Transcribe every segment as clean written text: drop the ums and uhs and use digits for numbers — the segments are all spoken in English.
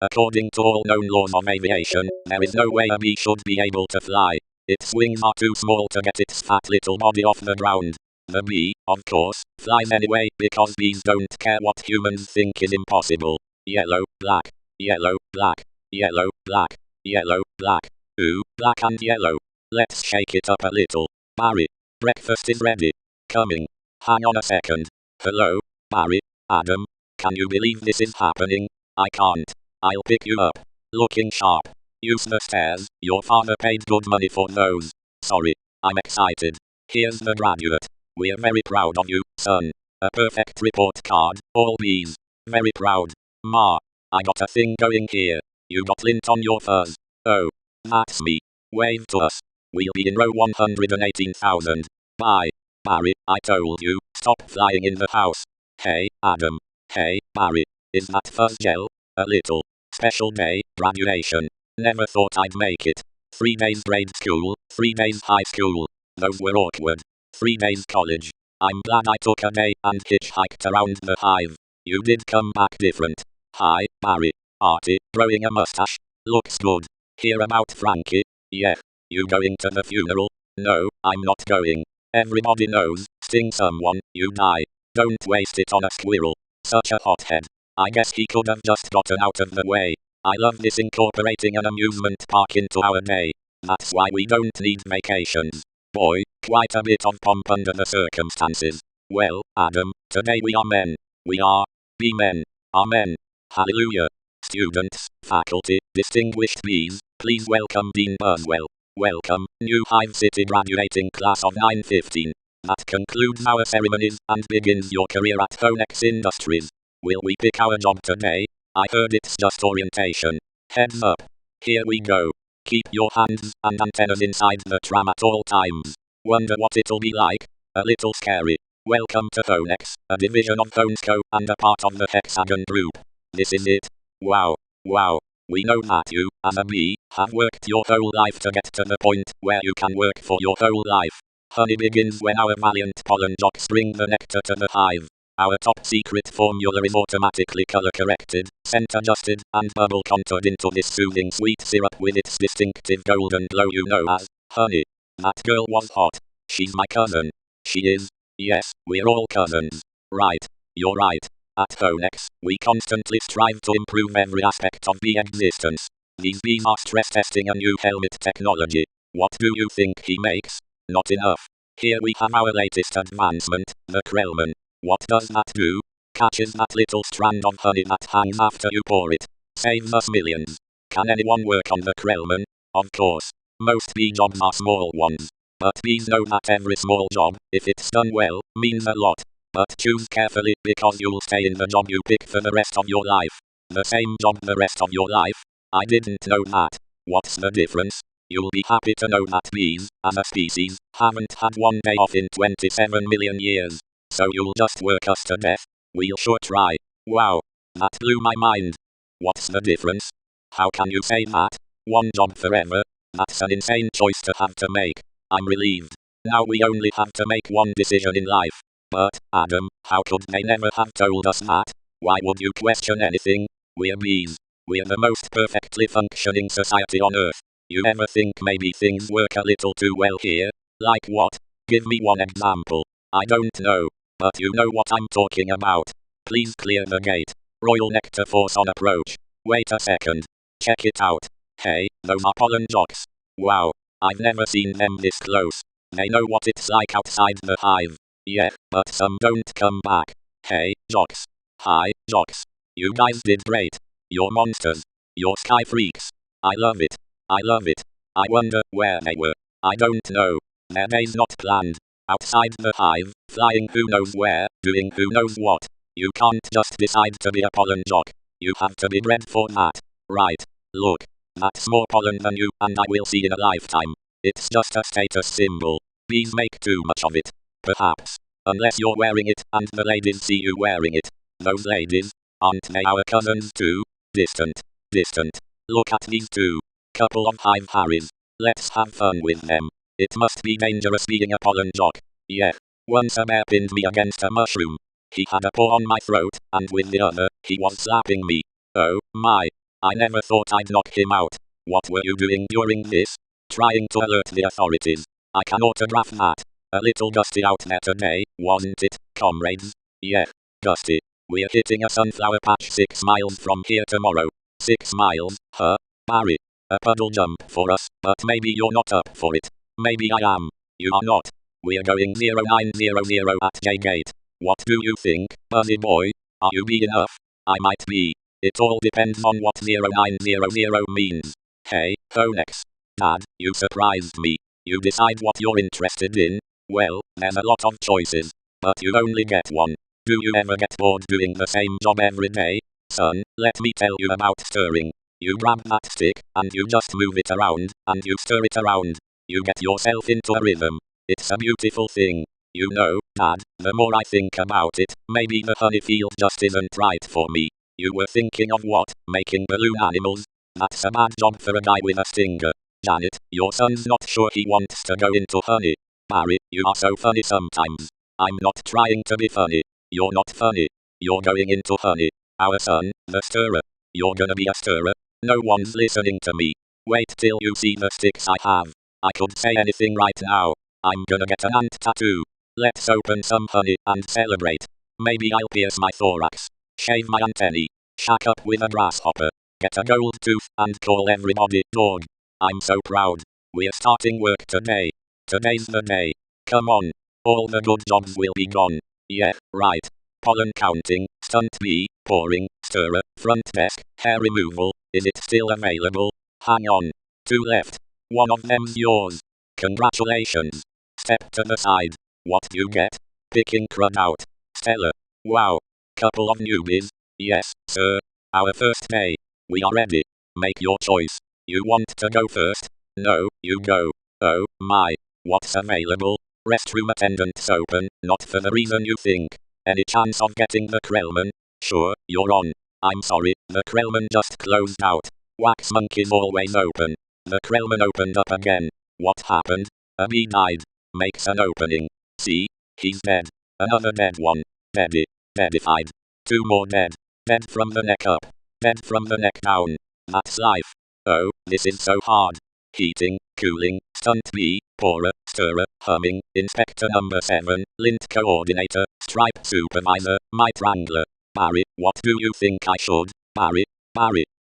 According to all known laws of aviation, there is no way a bee should be able to fly. Its wings are too small to get its fat little body off the ground. The bee, of course, flies anyway because bees don't care what humans think is impossible. Yellow, black, yellow, black, yellow, black, yellow, black. Ooh, black and yellow. Let's shake it up a little. Barry, breakfast is ready. Coming. Hang on a second. Hello, Barry, Adam, can you believe this is happening? I can't. I'll pick you up. Looking sharp. Use the stairs, your father paid good money for those. Sorry, I'm excited. Here's the graduate. We're very proud of you, son. A perfect report card, all B's. Very proud. Ma, I got a thing going here. You got lint on your fuzz. Oh, that's me. Wave to us. We'll be in row 118,000. Bye. Barry, I told you, stop flying in the house. Hey, Adam. Hey, Barry. Is that fuzz gel? A little. Special day, graduation. Never thought I'd make it. 3 days grade school, 3 days high school. Those were awkward. 3 days college. I'm glad I took a day and hitchhiked around the hive. You did come back different. Hi, Barry. Artie, growing a mustache. Looks good. Hear about Frankie? Yeah. You going to the funeral? No, I'm not going. Everybody knows, sting someone, you die. Don't waste it on a squirrel. Such a hothead. I guess he could have just gotten out of the way. I love this incorporating an amusement park into our day. That's why we don't need vacations. Boy, quite a bit of pomp under the circumstances. Well, Adam, today we are men. We are. Be men. Amen. Hallelujah. Students, faculty, distinguished bees, please welcome Dean Burswell. Welcome, new Hive City graduating class of 915. That concludes our ceremonies and begins your career at Phonex Industries. Will we pick our job today? I heard it's just orientation. Heads up. Here we go. Keep your hands and antennas inside the tram at all times. Wonder what it'll be like? A little scary. Welcome to Phonex, a division of Phonesco and a part of the Hexagon Group. This is it. Wow. Wow. We know that you, as a bee, have worked your whole life to get to the point where you can work for your whole life. Honey begins when our valiant pollen jocks bring the nectar to the hive. Our top secret formula is automatically color corrected, scent adjusted, and bubble contoured into this soothing sweet syrup with its distinctive golden glow you know as honey. That girl was hot. She's my cousin. She is. Yes, we're all cousins. Right. You're right. At Phonex, we constantly strive to improve every aspect of bee existence. These bees are stress testing a new helmet technology. What do you think he makes? Not enough. Here we have our latest advancement, the Krellman. What does that do? Catches that little strand of honey that hangs after you pour it. Saves us millions. Can anyone work on the Krellman? Of course. Most bee jobs are small ones. But bees know that every small job, if it's done well, means a lot. But choose carefully because you'll stay in the job you pick for the rest of your life. The same job the rest of your life? I didn't know that. What's the difference? You'll be happy to know that bees, as a species, haven't had one day off in 27 million years. So you'll just work us to death? We'll sure try. Wow. That blew my mind. What's the difference? How can you say that? One job forever? That's an insane choice to have to make. I'm relieved. Now we only have to make one decision in life. But, Adam, how could they never have told us that? Why would you question anything? We're bees. We're the most perfectly functioning society on Earth. You ever think maybe things work a little too well here? Like what? Give me one example. I don't know. But you know what I'm talking about. Please clear the gate. Royal Nectar Force on approach. Wait a second. Check it out. Hey, those are pollen jocks. Wow. I've never seen them this close. They know what it's like outside the hive. Yeah, but some don't come back. Hey, jocks. Hi, jocks. You guys did great. You're monsters. You're sky freaks. I love it. I love it. I wonder where they were. I don't know. Their day's not planned. Outside the hive, flying who knows where, doing who knows what. You can't just decide to be a pollen jock. You have to be bred for that. Right. Look. That's more pollen than you and I will see in a lifetime. It's just a status symbol. Bees make too much of it. Perhaps. Unless you're wearing it and the ladies see you wearing it. Those ladies, aren't they our cousins too? Distant. Distant. Look at these two. Couple of hive Harrys. Let's have fun with them. It must be dangerous being a pollen jock. Yeah. Once a bear pinned me against a mushroom. He had a paw on my throat, and with the other, he was slapping me. Oh, my. I never thought I'd knock him out. What were you doing during this? Trying to alert the authorities. I can autograph that. A little gusty out there today, wasn't it, comrades? Yeah, gusty. We're hitting a sunflower patch 6 miles from here tomorrow. 6 miles, huh? Barry. A puddle jump for us, but maybe you're not up for it. Maybe I am. You are not. We're going 0900 at J Gate. What do you think, Buzzy boy? Are you big enough? I might be. It all depends on what 0900 means. Hey, Phoenix. Dad, you surprised me. You decide what you're interested in. Well, there's a lot of choices, but you only get one. Do you ever get bored doing the same job every day? Son, let me tell you about stirring. You grab that stick, and you just move it around, and you stir it around. You get yourself into a rhythm. It's a beautiful thing. You know, Dad, the more I think about it, maybe the honey field just isn't right for me. You were thinking of what? Making balloon animals? That's a bad job for a guy with a stinger. Janet, your son's not sure he wants to go into honey. Barry, you are so funny sometimes. I'm not trying to be funny. You're not funny. You're going into honey. Our son, the stirrer. You're gonna be a stirrer. No one's listening to me. Wait till you see the sticks I have. I could say anything right now. I'm gonna get an ant tattoo. Let's open some honey and celebrate. Maybe I'll pierce my thorax. Shave my antennae. Shack up with a grasshopper. Get a gold tooth and call everybody dog. I'm so proud. We're starting work today. Today's the day. Come on. All the good jobs will be gone. Yeah, right. Pollen counting, stunt bee, pouring, stirrer, front desk, hair removal. Is it still available? Hang on. 2 left. One of them's yours. Congratulations. Step to the side. What do you get? Picking crud out. Stellar. Wow. Couple of newbies. Yes, sir. Our first day. We are ready. Make your choice. You want to go first? No, you go. Oh, my. What's available? Restroom attendants open, not for the reason you think. Any chance of getting the Krellman? Sure, you're on. I'm sorry, the Krellman just closed out. Wax Monkey's always open. The Krellman opened up again. What happened? A bee died. Makes an opening. See? He's dead. Another dead one. Deady. Deadified. 2 more dead. Dead from the neck up. Dead from the neck down. That's life. Oh, this is so hard. Heating, cooling, stunt bee, pourer, stirrer, humming, inspector number 7, lint coordinator, stripe supervisor, mite wrangler. Barry, what do you think I should? Barry?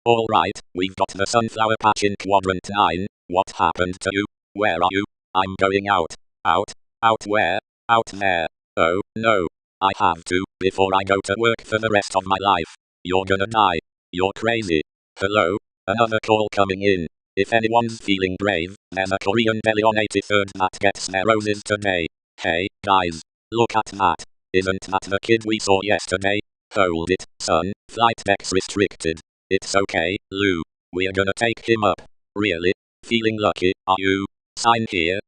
Alright, we've got the sunflower patch in quadrant 9, what happened to you? Where are you? I'm going out. Out? Out where? Out there. Oh, no. I have to, before I go to work for the rest of my life. You're gonna die. You're crazy. Hello? Another call coming in. If anyone's feeling brave, there's a Korean deli on 83rd that gets their roses today. Hey, guys. Look at that. Isn't that the kid we saw yesterday? Hold it, son. Flight decks restricted. It's okay, Lou. We're gonna take him up. Really? Feeling lucky, are you? Sign here.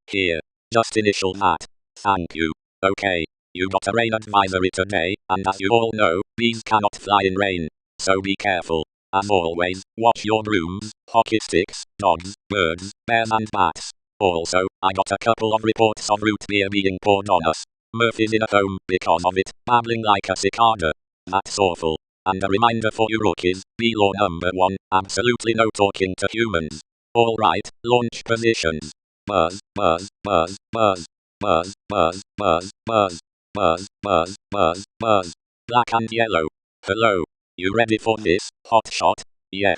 Just initial that. Thank you. Okay. You got a rain advisory today, and as you all know, bees cannot fly in rain. So be careful. As always, watch your brooms, hockey sticks, dogs, birds, bears and bats. Also, I got a couple of reports of root beer being poured on us. Murphy's in a home because of it, babbling like a cicada. That's awful. And a reminder for you rookies, be law number 1, absolutely no talking to humans. Alright, launch positions. Buzz, buzz, buzz, buzz. Buzz, buzz, buzz, buzz. Buzz, buzz, buzz, buzz. Black and yellow. Hello. You ready for this, hot shot? Yeah,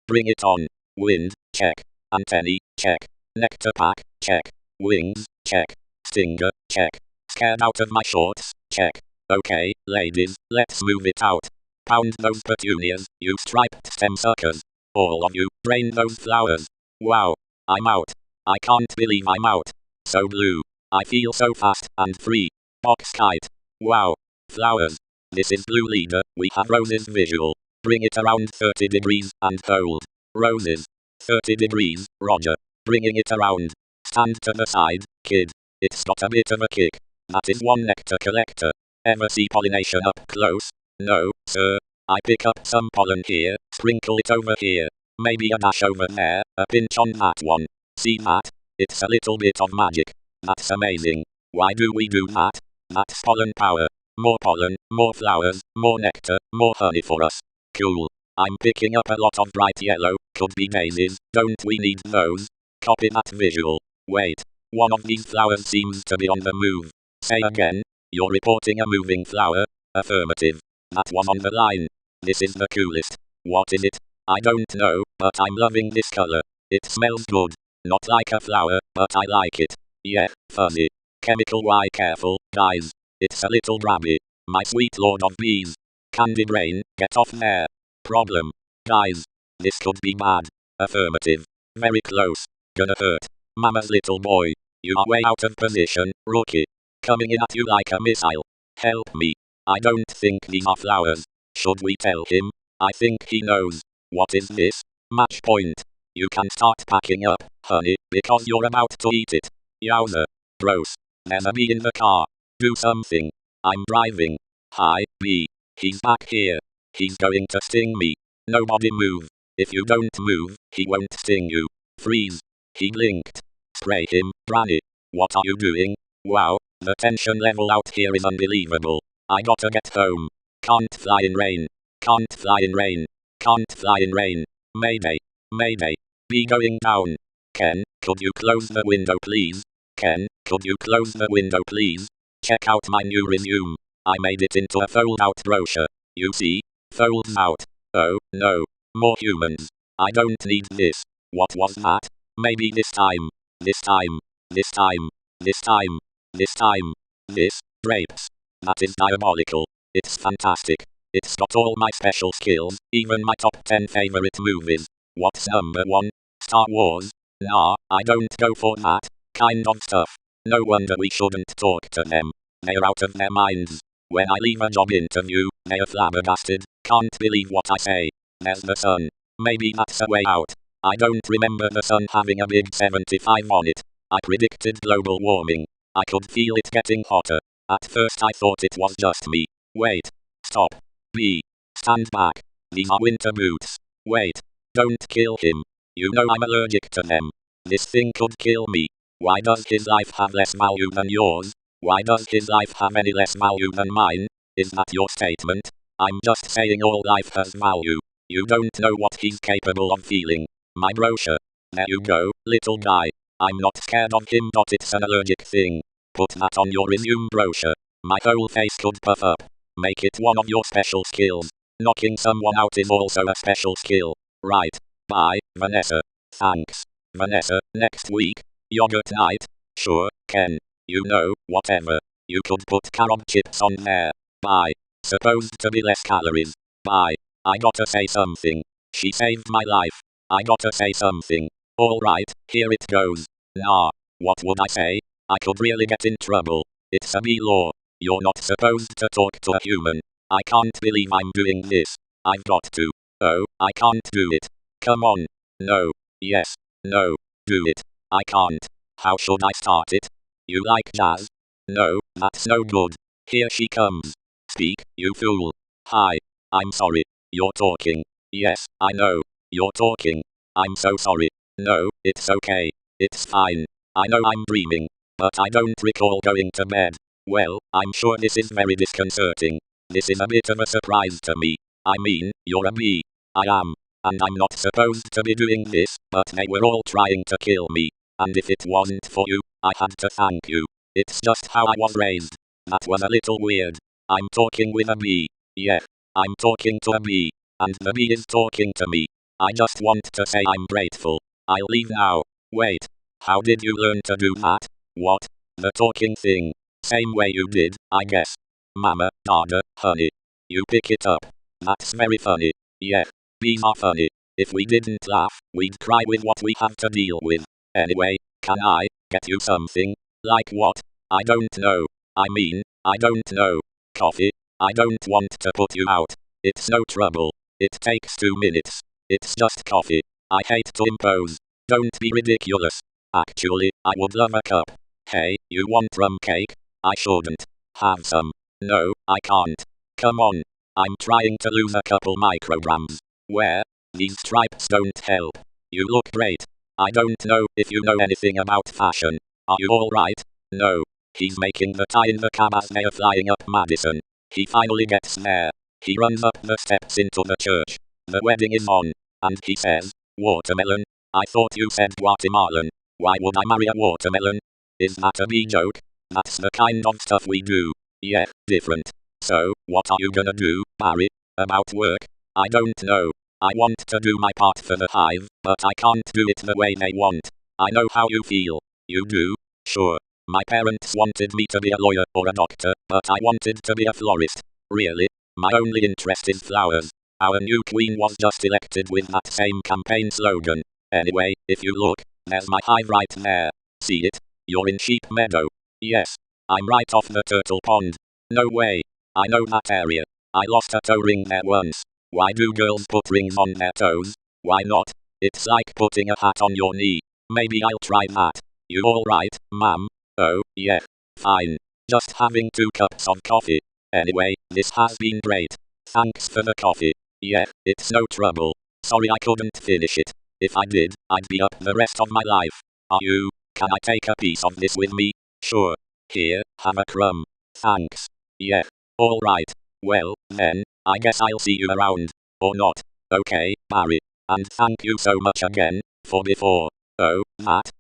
bring it on. Wind, check. Antennae, check. Nectar pack, check. Wings, check. Stinger, check. Scared out of my shorts, check. Okay, ladies, let's move it out. Pound those petunias, you striped stem suckers. All of you, drain those flowers. Wow, I'm out. I can't believe I'm out. So blue. I feel so fast and free. Box kite. Wow. Flowers. This is blue leader, we have roses visual. Bring it around 30 degrees and hold. Roses. 30 degrees, Roger. Bringing it around. Stand to the side, kid. It's got a bit of a kick. That is one nectar collector. Ever see pollination up close? No, sir. I pick up some pollen here, sprinkle it over here. Maybe a dash over there, a pinch on that one. See that? It's a little bit of magic. That's amazing. Why do we do that? That's pollen power. More pollen, more flowers, more nectar, more honey for us. Cool. I'm picking up a lot of bright yellow, could be daisies, don't we need those? Copy that visual. Wait. One of these flowers seems to be on the move. Say again. You're reporting a moving flower? Affirmative. That one on the line. This is the coolest. What is it? I don't know, but I'm loving this color. It smells good. Not like a flower, but I like it. Yeah, fuzzy. Chemical Y careful, guys. It's a little grabby. My sweet lord of bees. Candy brain, get off there. Problem. Guys. This could be bad. Affirmative. Very close. Gonna hurt. Mama's little boy. You are way out of position, rookie. Coming in at you like a missile. Help me. I don't think these are flowers. Should we tell him? I think he knows. What is this? Match point. You can start packing up, honey, because you're about to eat it. Yowza. Gross. There's a bee in the car. Do something. I'm driving. Hi, bee. He's back here. He's going to sting me. Nobody move. If you don't move, he won't sting you. Freeze. He blinked. Spray him, Granny. What are you doing? Wow, the tension level out here is unbelievable. I gotta get home. Can't fly in rain. Can't fly in rain. Can't fly in rain. Mayday. Mayday. Be going down. Ken, could you close the window please? Ken, could you close the window please? Check out my new resume. I made it into a fold-out brochure. You see? Folds out. Oh, no. More humans. I don't need this. What was that? Maybe this time. This time. This time. This time. This time. This. Grapes. That is diabolical. It's fantastic. It's got all my special skills, even my top 10 favorite movies. What's number 1? Star Wars? Nah, I don't go for that kind of stuff. No wonder we shouldn't talk to them. They're out of their minds. When I leave a job interview, they're flabbergasted. Can't believe what I say. There's the sun. Maybe that's a way out. I don't remember the sun having a big 75 on it. I predicted global warming. I could feel it getting hotter. At first I thought it was just me. Wait. Stop. B. Stand back. These are winter boots. Wait. Don't kill him. You know I'm allergic to them. This thing could kill me. Why does his life have less value than yours? Why does his life have any less value than mine? Is that your statement? I'm just saying all life has value. You don't know what he's capable of feeling. My brochure. There you go, little guy. I'm not scared of him, but it's an allergic thing. Put that on your resume brochure. My whole face could puff up. Make it one of your special skills. Knocking someone out is also a special skill. Right. Bye, Vanessa. Thanks. Vanessa, next week. Yogurt night? Sure, Ken. You know, whatever. You could put carob chips on there. Bye. Supposed to be less calories. Bye. I gotta say something. She saved my life. I gotta say something. Alright, here it goes. Nah. What would I say? I could really get in trouble. It's a bee law. You're not supposed to talk to a human. I can't believe I'm doing this. I've got to. Oh, I can't do it. Come on. No. Yes. No. Do it. I can't. How should I start it? You like jazz? No, that's no good. Here she comes. Speak, you fool. Hi. I'm sorry. You're talking. Yes, I know. You're talking. I'm so sorry. No, it's okay. It's fine. I know I'm dreaming, but I don't recall going to bed. Well, I'm sure this is very disconcerting. This is a bit of a surprise to me. I mean, you're a bee. I am. And I'm not supposed to be doing this, but they were all trying to kill me. And if it wasn't for you, I had to thank you. It's just how I was raised. That was a little weird. I'm talking with a bee. Yeah. I'm talking to a bee. And the bee is talking to me. I just want to say I'm grateful. I'll leave now. Wait. How did you learn to do that? What? The talking thing. Same way you did, I guess. Mama, Dada, honey. You pick it up. That's very funny. Yeah. Bees are funny. If we didn't laugh, we'd cry with what we have to deal with. Anyway, can I get you something? Like what? I don't know. I mean, I don't know. Coffee? I don't want to put you out. It's no trouble. It takes 2 minutes. It's just coffee. I hate to impose. Don't be ridiculous. Actually, I would love a cup. Hey, you want rum cake? I shouldn't. Have some. No, I can't. Come on. I'm trying to lose a couple micrograms. Where? These stripes don't help. You look great. I don't know if you know anything about fashion. Are you alright? No. He's making the tie in the cab as they are flying up Madison. He finally gets there. He runs up the steps into the church. The wedding is on. And he says, watermelon? I thought you said Guatemalan. Why would I marry a watermelon? Is that a me joke? That's the kind of stuff we do. Yeah, different. So, what are you gonna do, Barry? About work? I don't know. I want to do my part for the hive, but I can't do it the way they want. I know how you feel. You do? Sure. My parents wanted me to be a lawyer or a doctor, but I wanted to be a florist. Really? My only interest is flowers. Our new queen was just elected with that same campaign slogan. Anyway, if you look, there's my hive right there. See it? You're in Sheep Meadow. Yes. I'm right off the turtle pond. No way. I know that area. I lost a toe ring there once. Why do girls put rings on their toes? Why not? It's like putting a hat on your knee. Maybe I'll try that. You alright, ma'am? Oh, yeah. Fine. Just having 2 cups of coffee. Anyway, this has been great. Thanks for the coffee. Yeah, it's no trouble. Sorry I couldn't finish it. If I did, I'd be up the rest of my life. Are you? Can I take a piece of this with me? Sure. Here, have a crumb. Thanks. Yeah. Alright. Well, then, I guess I'll see you around. Or not. Okay, Barry. And thank you so much again, for before. Oh, that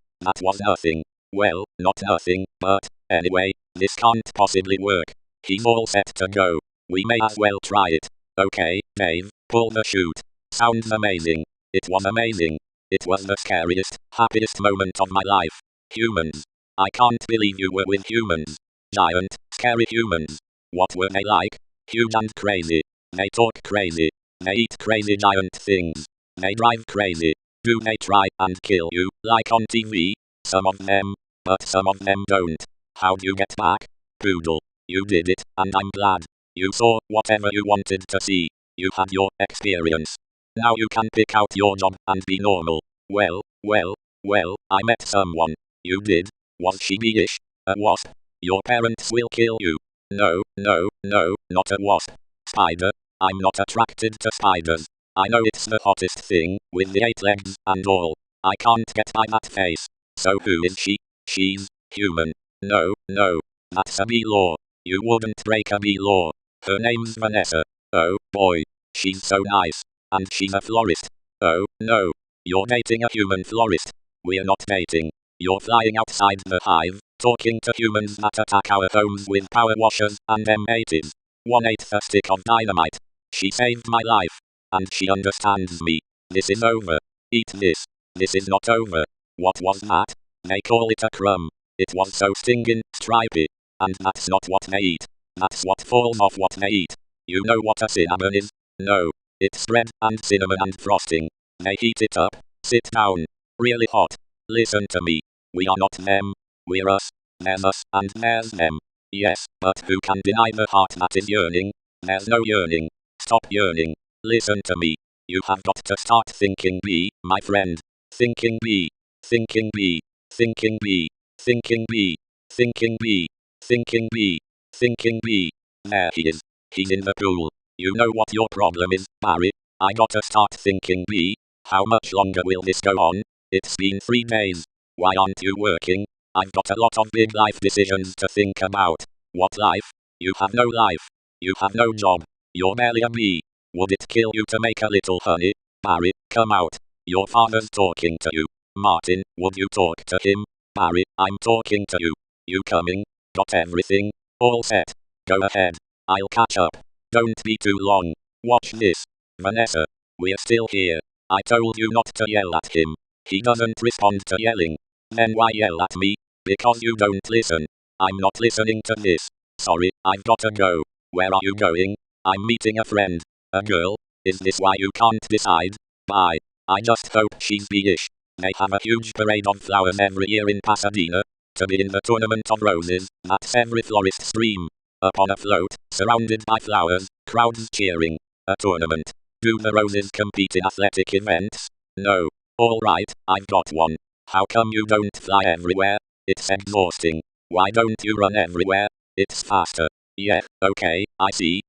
was nothing. Well, not nothing, but, anyway, this can't possibly work. He's all set to go. We may as well try it. Okay, Dave, pull the chute. Sounds amazing. It was amazing. It was the scariest, happiest moment of my life. Humans. I can't believe you were with humans. Giant, scary humans. What were they like? Huge and crazy. They talk crazy. They eat crazy giant things. They drive crazy. Do they try and kill you, like on TV? Some of them. But some of them don't. How'd you get back? Poodle. You did it, and I'm glad. You saw whatever you wanted to see. You had your experience. Now you can pick out your job and be normal. Well, I met someone. You did? Was she bee-ish? A wasp? Your parents will kill you. No, not a wasp. Spider. I'm not attracted to spiders. I know it's the hottest thing, with the 8 legs and all. I can't get by that face. So who is she? She's human. No, that's a bee law. You wouldn't break a bee law. Her name's Vanessa. Oh, boy. She's so nice. And she's a florist. Oh, no. You're dating a human florist. We're not dating. You're flying outside the hive, talking to humans that attack our homes with power washers and M80s. 1/8 a stick of dynamite. She saved my life. And she understands me. This is over. Eat this. This is not over. What was that? They call it a crumb. It was so stinging, stripy. And that's not what they eat. That's what falls off what they eat. You know what a cinnamon is? No. It's bread and cinnamon and frosting. They heat it up. Sit down. Really hot. Listen to me. We are not them. We're us. There's us and there's them. Yes, but who can deny the heart that is yearning? There's no yearning. Stop yearning. Listen to me. You have got to start thinking bee, my friend. Thinking bee. Thinking bee. Thinking bee. Thinking bee. Thinking bee. Thinking bee. Thinking bee. There he is. He's in the pool. You know what your problem is, Barry? I gotta start thinking bee. How much longer will this go on? It's been 3 days. Why aren't you working? I've got a lot of big life decisions to think about. What life? You have no life. You have no job. You're barely a bee. Would it kill you to make a little honey? Barry, come out. Your father's talking to you. Martin, would you talk to him? Barry, I'm talking to you. You coming? Got everything? All set. Go ahead. I'll catch up. Don't be too long. Watch this. Vanessa. We're still here. I told you not to yell at him. He doesn't respond to yelling. Then why yell at me? Because you don't listen. I'm not listening to this. Sorry, I've gotta go. Where are you going? I'm meeting a friend. A girl? Is this why you can't decide? Bye. I just hope she's bee-ish. They have a huge parade of flowers every year in Pasadena. To be in the Tournament of Roses, that's every florist's dream. Up on a float, surrounded by flowers, crowds cheering. A tournament. Do the roses compete in athletic events? No. Alright, I've got one. How come you don't fly everywhere? It's exhausting. Why don't you run everywhere? It's faster. Yeah, okay, I see.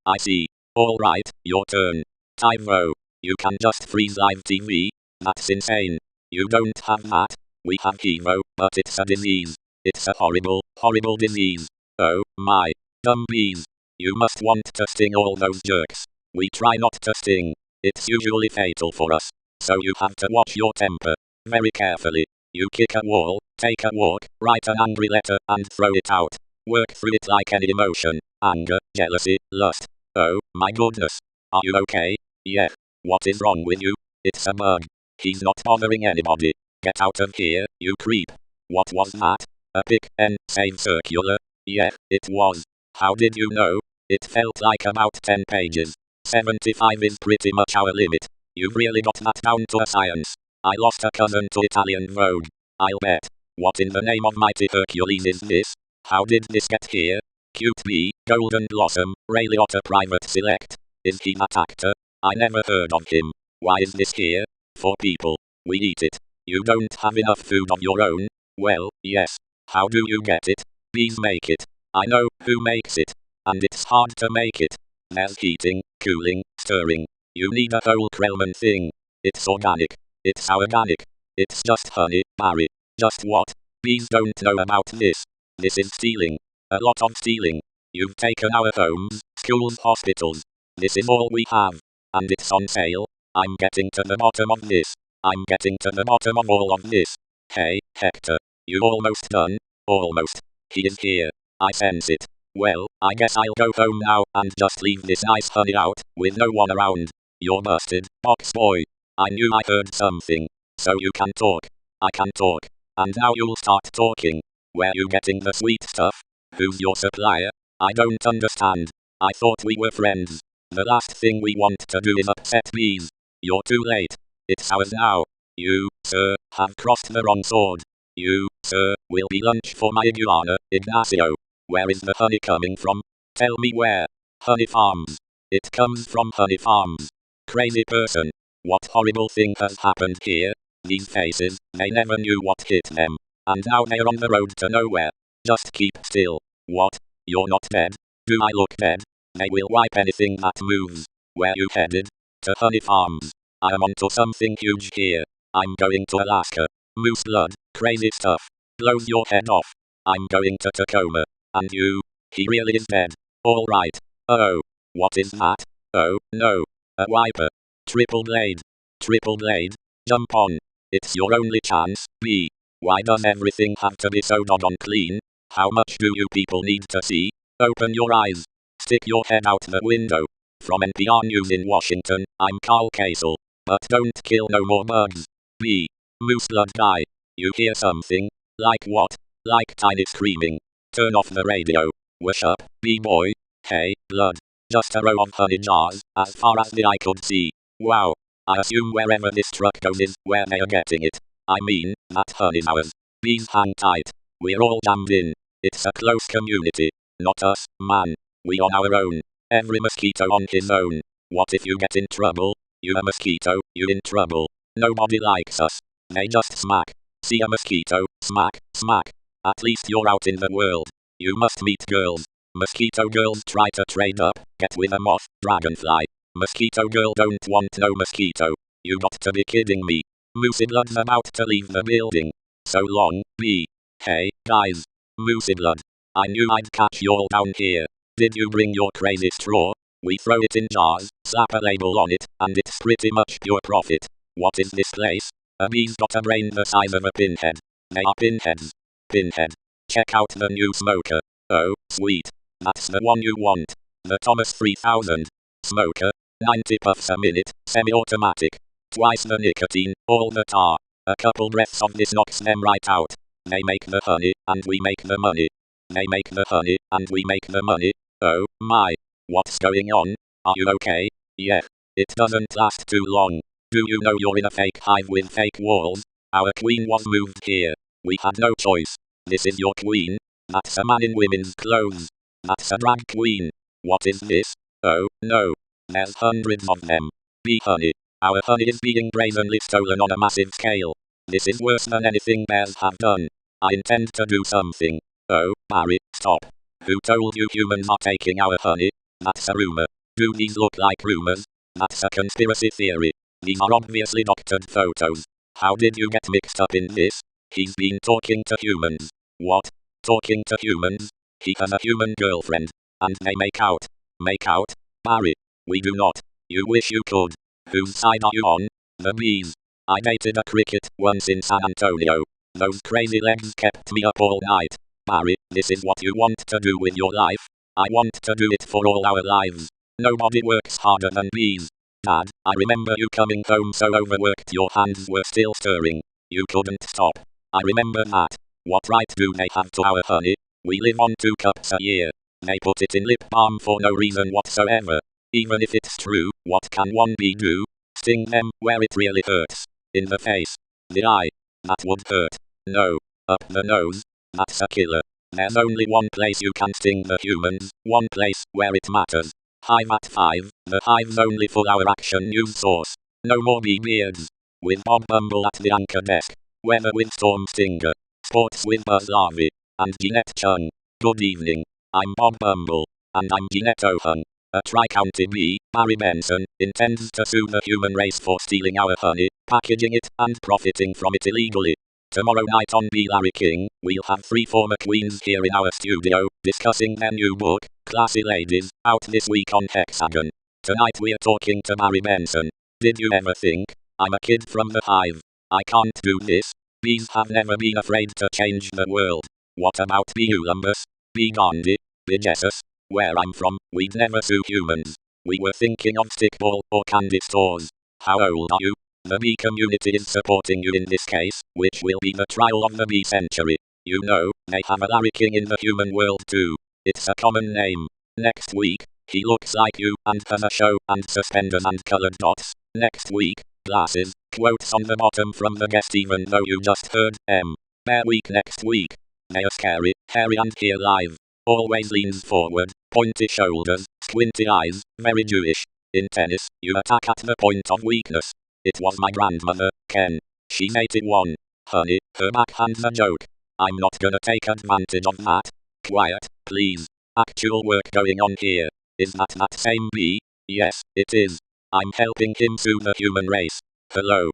Alright, your turn. Tyvo. You can just freeze live TV? That's insane. You don't have that. We have Evo, but it's a disease. It's a horrible, horrible disease. Oh, my. Dumb bees. You must want to sting all those jerks. We try not to sting. It's usually fatal for us. So you have to watch your temper very carefully. You kick a wall, take a walk, write an angry letter and throw it out. Work through it like any emotion. Anger, jealousy, lust. Oh, my goodness. Are you okay? Yeah. What is wrong with you? It's a bug. He's not bothering anybody. Get out of here, you creep. What was that? A pick and save circular? Yeah, it was. How did you know? It felt like about 10 pages. 75 is pretty much our limit. You've really got that down to a science. I lost a cousin to Italian Vogue. I'll bet. What in the name of mighty Hercules is this? How did this get here? Cute bee, Golden Blossom, Ray Liotta Private Select. Is he that actor? I never heard of him. Why is this here? For people. We eat it. You don't have enough food of your own? Well, yes. How do you get it? Bees make it. I know who makes it. And it's hard to make it. There's heating, cooling, stirring. You need a whole Krellman thing. It's organic. It's organic. It's just honey, Barry. Just what? Bees don't know about this. This is stealing. A lot of stealing. You've taken our homes, schools, hospitals. This is all we have. And it's on sale. I'm getting to the bottom of this. I'm getting to the bottom of all of this. Hey, Hector. You almost done? Almost. He is here. I sense it. Well, I guess I'll go home now and just leave this nice honey out, with no one around. You're busted, box boy. I knew I heard something. So you can talk. I can talk. And now you'll start talking. Where you getting the sweet stuff? Who's your supplier? I don't understand. I thought we were friends. The last thing we want to do is upset bees. You're too late. It's ours now. You, sir, have crossed the wrong sword. You, sir, will be lunch for my iguana, Ignacio. Where is the honey coming from? Tell me where. Honey farms. It comes from honey farms. Crazy person. What horrible thing has happened here? These faces, they never knew what hit them. And now they're on the road to nowhere. Just keep still. What? You're not dead? Do I look dead? They will wipe anything that moves. Where you headed? To honey farms. I am onto something huge here. I'm going to Alaska. Moose blood, crazy stuff. Blows your head off. I'm going to Tacoma. And you? He really is dead. Alright. Oh. What is that? Oh, no. A wiper. Triple blade. Triple blade. Jump on. It's your only chance, B. Why does everything have to be so doggone clean? How much do you people need to see? Open your eyes. Stick your head out the window. From NPR News in Washington, I'm Carl Kasel. But don't kill no more bugs. B. Moose blood guy. You hear something? Like what? Like tiny screaming. Turn off the radio. Wish up, B-boy. Hey, blood. Just a row of honey jars, as far as the eye could see. Wow. I assume wherever this truck goes is where they are getting it. I mean, that honey's ours. Bees hang tight. We're all jammed in. It's a close community. Not us, man. We on our own. Every mosquito on his own. What if you get in trouble? You a mosquito, you in trouble. Nobody likes us. They just smack. See a mosquito, smack, smack. At least you're out in the world. You must meet girls. Mosquito girls try to trade up, get with a moth, dragonfly. Mosquito girl don't want no mosquito. You got to be kidding me. Moosey Blood's about to leave the building. So long, B. Hey, guys. Moosey Blood. I knew I'd catch you all down here. Did you bring your crazy straw? We throw it in jars, slap a label on it, and it's pretty much pure profit. What is this place? A bee's got a brain the size of a pinhead. They are pinheads. Pinhead. Check out the new smoker. Oh, sweet. That's the one you want. The Thomas 3000. Smoker. 90 puffs a minute, semi-automatic. Twice the nicotine, all the tar. A couple breaths of this knocks them right out. They make the honey, and we make the money. They make the honey, and we make the money. Oh, my. What's going on? Are you okay? Yeah. It doesn't last too long. Do you know you're in a fake hive with fake walls? Our queen was moved here. We had no choice. This is your queen? That's a man in women's clothes. That's a drag queen. What is this? Oh, no. There's hundreds of them. Bee honey. Our honey is being brazenly stolen on a massive scale. This is worse than anything bears have done. I intend to do something. Oh, Barry, stop. Who told you humans are taking our honey? That's a rumor. Do these look like rumors? That's a conspiracy theory. These are obviously doctored photos. How did you get mixed up in this? He's been talking to humans. What? Talking to humans? He has a human girlfriend. And they make out. Make out? Barry. We do not. You wish you could. Whose side are you on? The bees. I dated a cricket once in San Antonio. Those crazy legs kept me up all night. Barry, this is what you want to do with your life? I want to do it for all our lives. Nobody works harder than bees. Dad, I remember you coming home so overworked your hands were still stirring. You couldn't stop. I remember that. What right do they have to our honey? We live on 2 cups a year. They put it in lip balm for no reason whatsoever. Even if it's true, what can one bee do? Sting them where it really hurts. In the face. The eye. That would hurt. No. Up the nose. That's a killer. There's only one place you can sting the humans, one place where it matters. Hive at 5, the hive's only full hour action news source. No more bee beards. With Bob Bumble at the anchor desk. Weather with Storm Stinger. Sports with Buzz Larvey. And Jeanette Chung. Good evening. I'm Bob Bumble. And I'm Jeanette O'Hun. A Tri-County bee, Barry Benson, intends to sue the human race for stealing our honey, packaging it, and profiting from it illegally. Tomorrow night on Be Larry King, we'll have 3 former queens here in our studio, discussing their new book, Classy Ladies, out this week on Hexagon. Tonight we're talking to Barry Benson. Did you ever think? I'm a kid from the hive. I can't do this. Bees have never been afraid to change the world. What about Bee Columbus? Bee Gandhi? Bee Jesus? Where I'm from, we'd never sue humans. We were thinking of stickball or candy stores. How old are you? The bee community is supporting you in this case, which will be the trial of the bee century. You know, they have a Larry King in the human world too. It's a common name. Next week, he looks like you and has a show and suspenders and colored dots. Next week, glasses, quotes on the bottom from the guest even though you just heard Bear Week next week. They are scary, hairy and here live. Always leans forward, pointy shoulders, squinty eyes, very Jewish. In tennis, you attack at the point of weakness. It was my grandmother, Ken. She's 81. Honey, her backhand's a joke. I'm not gonna take advantage of that. Quiet, please. Actual work going on here. Is that same bee? Yes, it is. I'm helping him sue the human race. Hello,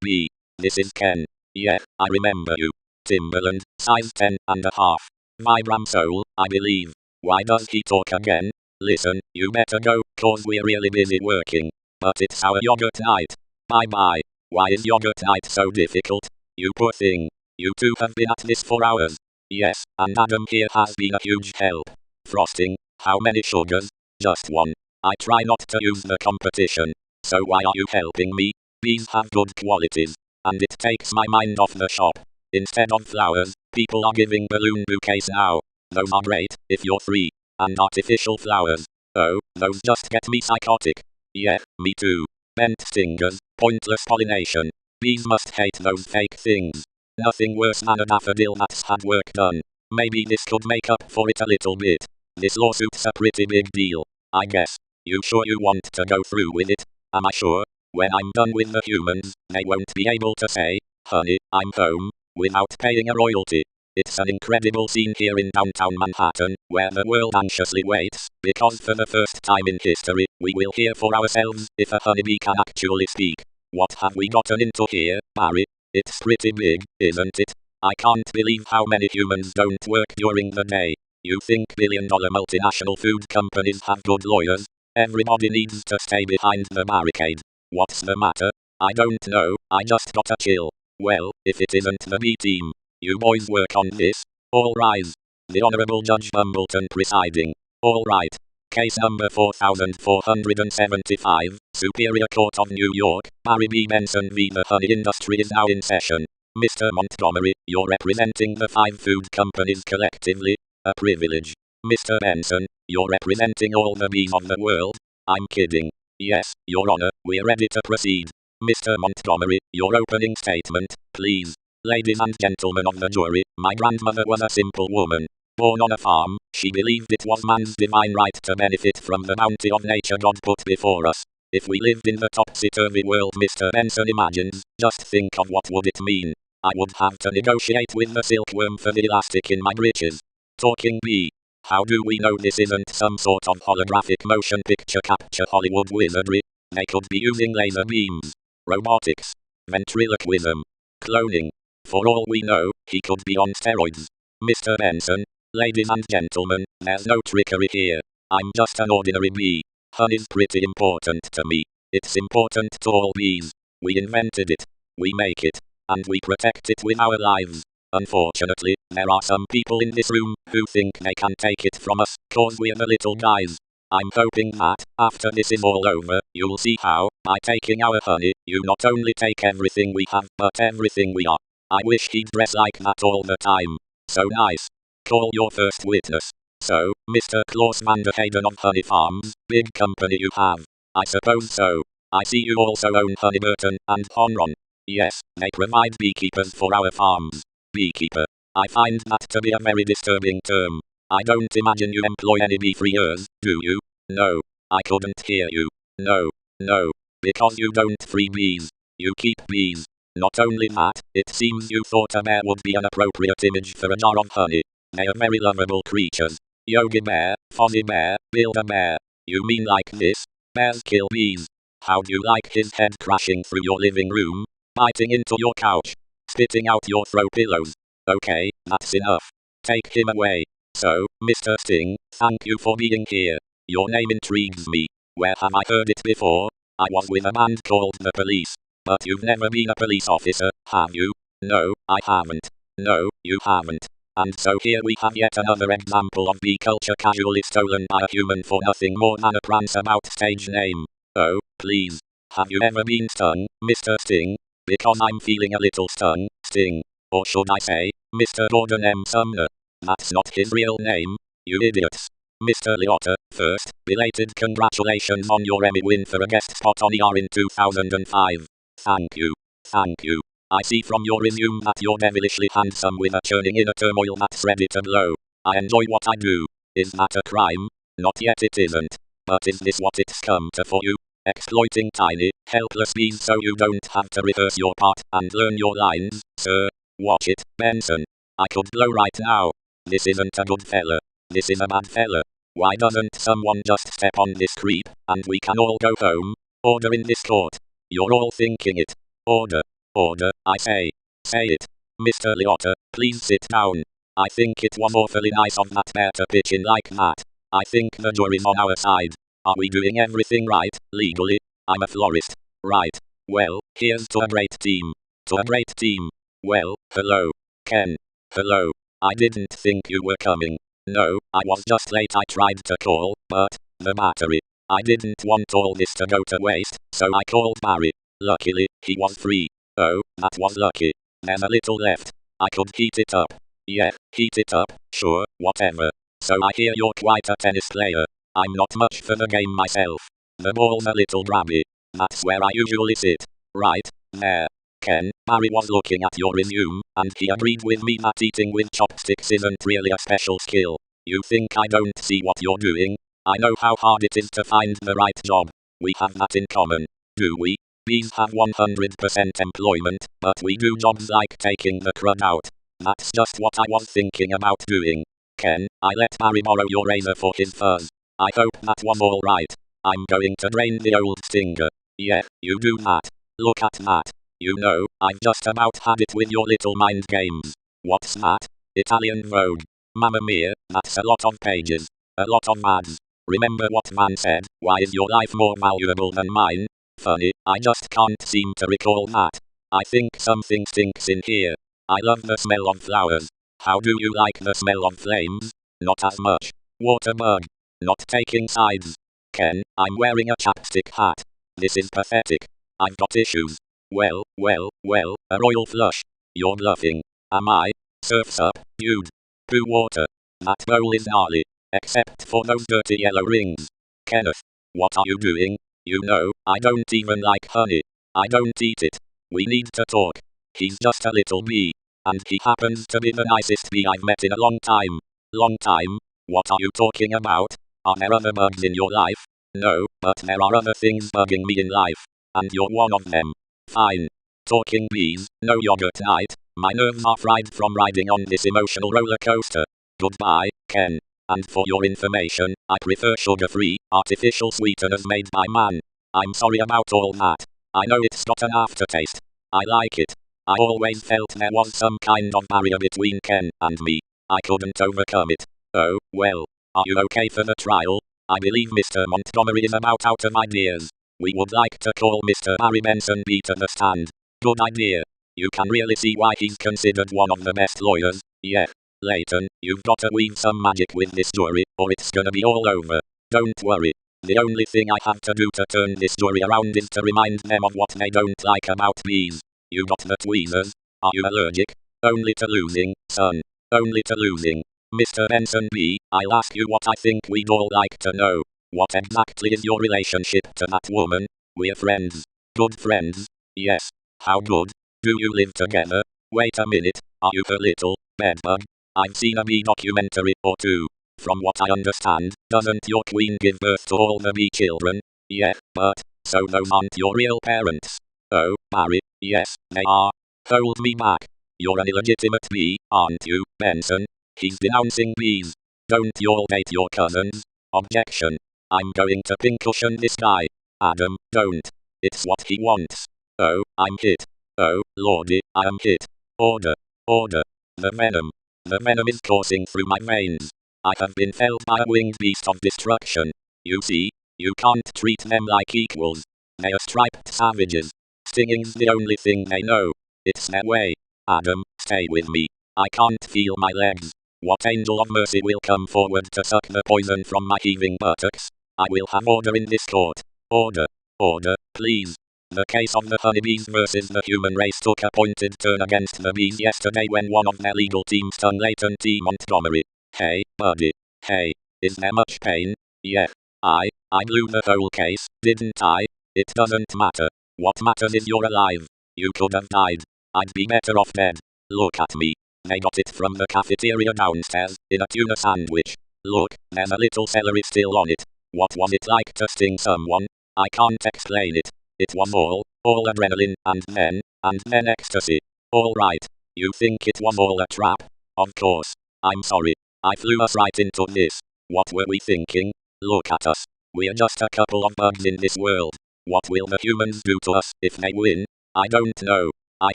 bee. This is Ken. Yeah, I remember you. Timberland, size 10.5. Vibram Soul, I believe. Why does he talk again? Listen, you better go, cause we're really busy working. But it's our yogurt night. Bye bye. Why is yogurt night so difficult? You poor thing. You two have been at this for hours. Yes, and Adam here has been a huge help. Frosting, how many sugars? Just 1. I try not to use the competition. So why are you helping me? Bees have good qualities. And it takes my mind off the shop. Instead of flowers, people are giving balloon bouquets now. Those are great, if you're free. And artificial flowers. Oh, those just get me psychotic. Yeah, me too. Bent stingers, pointless pollination. Bees must hate those fake things. Nothing worse than a daffodil that's had work done. Maybe this could make up for it a little bit. This lawsuit's a pretty big deal, I guess. You sure you want to go through with it? Am I sure? When I'm done with the humans, they won't be able to say, honey, I'm home, without paying a royalty. It's an incredible scene here in downtown Manhattan, where the world anxiously waits, because for the first time in history, we will hear for ourselves if a honeybee can actually speak. What have we gotten into here, Barry? It's pretty big, isn't it? I can't believe how many humans don't work during the day. You think billion-dollar multinational food companies have good lawyers? Everybody needs to stay behind the barricade. What's the matter? I don't know, I just got a chill. Well, if it isn't the B team. You boys work on this. All rise. The Honorable Judge Bumbleton presiding. All right. Case number 4475, Superior Court of New York, Barry B. Benson v. The Honey Industry is now in session. Mr. Montgomery, you're representing the 5 food companies collectively. A privilege. Mr. Benson, you're representing all the bees of the world. I'm kidding. Yes, Your Honor, we're ready to proceed. Mr. Montgomery, your opening statement, please. Ladies and gentlemen of the jury, my grandmother was a simple woman. Born on a farm, she believed it was man's divine right to benefit from the bounty of nature God put before us. If we lived in the topsy-turvy world Mr. Benson imagines, just think of what would it mean. I would have to negotiate with the silkworm for the elastic in my breeches. Talking bee. How do we know this isn't some sort of holographic motion picture capture Hollywood wizardry? They could be using laser beams, robotics, ventriloquism, cloning. For all we know, he could be on steroids. Mr. Benson, ladies and gentlemen, there's no trickery here. I'm just an ordinary bee. Honey's pretty important to me. It's important to all bees. We invented it. We make it. And we protect it with our lives. Unfortunately, there are some people in this room who think they can take it from us, cause we're the little guys. I'm hoping that, after this is all over, you'll see how, by taking our honey, you not only take everything we have, but everything we are. I wish he'd dress like that all the time. So nice. Call your first witness. So, Mr. Klaus van der Hayden of Honey Farms, big company you have. I suppose so. I see you also own Honeyburton and Honron. Yes, they provide beekeepers for our farms. Beekeeper. I find that to be a very disturbing term. I don't imagine you employ any bee-freers, do you? No. I couldn't hear you. No. No. Because you don't free bees. You keep bees. Not only that, it seems you thought a bear would be an appropriate image for a jar of honey. They are very lovable creatures. Yogi Bear, Fozzie Bear, Build-A-Bear. You mean like this? Bears kill bees. How'd you like his head crashing through your living room? Biting into your couch? Spitting out your throw pillows? Okay, that's enough. Take him away. So, Mr. Sting, thank you for being here. Your name intrigues me. Where have I heard it before? I was with a band called The Police. But you've never been a police officer, have you? No, I haven't. No, you haven't. And so here we have yet another example of bee culture casually stolen by a human for nothing more than a prance about stage name. Oh, please. Have you ever been stung, Mr. Sting? Because I'm feeling a little stung, Sting. Or should I say, Mr. Gordon M. Sumner? That's not his real name, you idiots. Mr. Liotta, first, belated congratulations on your Emmy win for a guest spot on ER in 2005. Thank you. Thank you. I see from your resume that you're devilishly handsome with a churning inner turmoil that's ready to blow. I enjoy what I do. Is that a crime? Not yet it isn't. But is this what it's come to for you? Exploiting tiny, helpless bees so you don't have to rehearse your part and learn your lines, sir? Watch it, Benson. I could blow right now. This isn't a good fella. This is a bad fella. Why doesn't someone just step on this creep, and we can all go home? Order in this court. You're all thinking it. Order. Order, I say. Say it. Mr. Liotta, please sit down. I think it was awfully nice of that bear to pitch in like that. I think the jury's on our side. Are we doing everything right, legally? I'm a florist. Right. Well, here's to a great team. To a great team. Well, hello. Ken. Hello. I didn't think you were coming. No, I was just late. I tried to call, but the battery. I didn't want all this to go to waste, so I called Barry. Luckily, he was free. Oh, that was lucky. There's a little left. I could heat it up. Yeah, heat it up, sure, whatever. So I hear you're quite a tennis player. I'm not much for the game myself. The ball's a little grabby. That's where I usually sit. Right, there. Ken, Barry was looking at your resume, and he agreed with me that eating with chopsticks isn't really a special skill. You think I don't see what you're doing? I know how hard it is to find the right job. We have that in common. Do we? Bees have 100% employment, but we do jobs like taking the crud out. That's just what I was thinking about doing. Ken, I let Barry borrow your razor for his fuzz. I hope that was alright. I'm going to drain the old stinger. Yeah, you do that. Look at that. You know, I've just about had it with your little mind games. What's that? Italian Vogue. Mamma mia, that's a lot of pages. A lot of ads. Remember what man said, why is your life more valuable than mine? Funny, I just can't seem to recall that. I think something stinks in here. I love the smell of flowers. How do you like the smell of flames? Not as much. Waterbug. Not taking sides. Ken, I'm wearing a chapstick hat. This is pathetic. I've got issues. Well, a royal flush. You're bluffing. Am I? Surf's up, dude. Poo water. That bowl is gnarly. Except for those dirty yellow rings. Kenneth. What are you doing? You know, I don't even like honey. I don't eat it. We need to talk. He's just a little bee. And he happens to be the nicest bee I've met in a long time. Long time? What are you talking about? Are there other bugs in your life? No, but there are other things bugging me in life. And you're one of them. Fine. Talking bees, no yogurt night. My nerves are fried from riding on this emotional roller coaster. Goodbye, Ken. And for your information, I prefer sugar-free, artificial sweeteners made by man. I'm sorry about all that. I know it's got an aftertaste. I like it. I always felt there was some kind of barrier between Ken and me. I couldn't overcome it. Oh, well. Are you okay for the trial? I believe Mr. Montgomery is about out of ideas. We would like to call Mr. Barry Benson B to the stand. Good idea. You can really see why he's considered one of the best lawyers. Yeah. Leighton, you've got to weave some magic with this jury, or it's gonna be all over. Don't worry. The only thing I have to do to turn this jury around is to remind them of what they don't like about bees. You got the tweezers? Are you allergic? Only to losing, son. Only to losing. Mr. Benson B, I'll ask you what I think we'd all like to know. What exactly is your relationship to that woman? We're friends. Good friends? Yes. How good? Do you live together? Wait a minute, are you her little bedbug? I've seen a bee documentary or two. From what I understand, doesn't your queen give birth to all the bee children? Yeah, but, so those aren't your real parents. Oh, Barry, yes, they are. Hold me back. You're an illegitimate bee, aren't you, Benson? He's denouncing bees. Don't you all date your cousins? Objection. I'm going to pincushion this guy. Adam, don't. It's what he wants. Oh, I'm hit. Oh, lordy, I am hit. Order. Order. The venom. The venom is coursing through my veins. I have been felled by a winged beast of destruction. You see, you can't treat them like equals. They are striped savages. Stinging's the only thing they know. It's their way. Adam, stay with me. I can't feel my legs. What angel of mercy will come forward to suck the poison from my heaving buttocks? I will have order in this court. Order. Order, please. The case of the honeybees versus the human race took a pointed turn against the bees yesterday when one of their legal team stung Leighton T. Montgomery. Hey, buddy. Hey, is there much pain? Yeah. I blew the whole case, didn't I? It doesn't matter. What matters is you're alive. You could have died. I'd be better off dead. Look at me. They got it from the cafeteria downstairs, in a tuna sandwich. Look, there's a little celery still on it. What was it like to sting someone? I can't explain it. It was all adrenaline, and then ecstasy. Alright. You think it was all a trap? Of course. I'm sorry. I flew us right into this. What were we thinking? Look at us. We're just a couple of bugs in this world. What will the humans do to us if they win? I don't know. I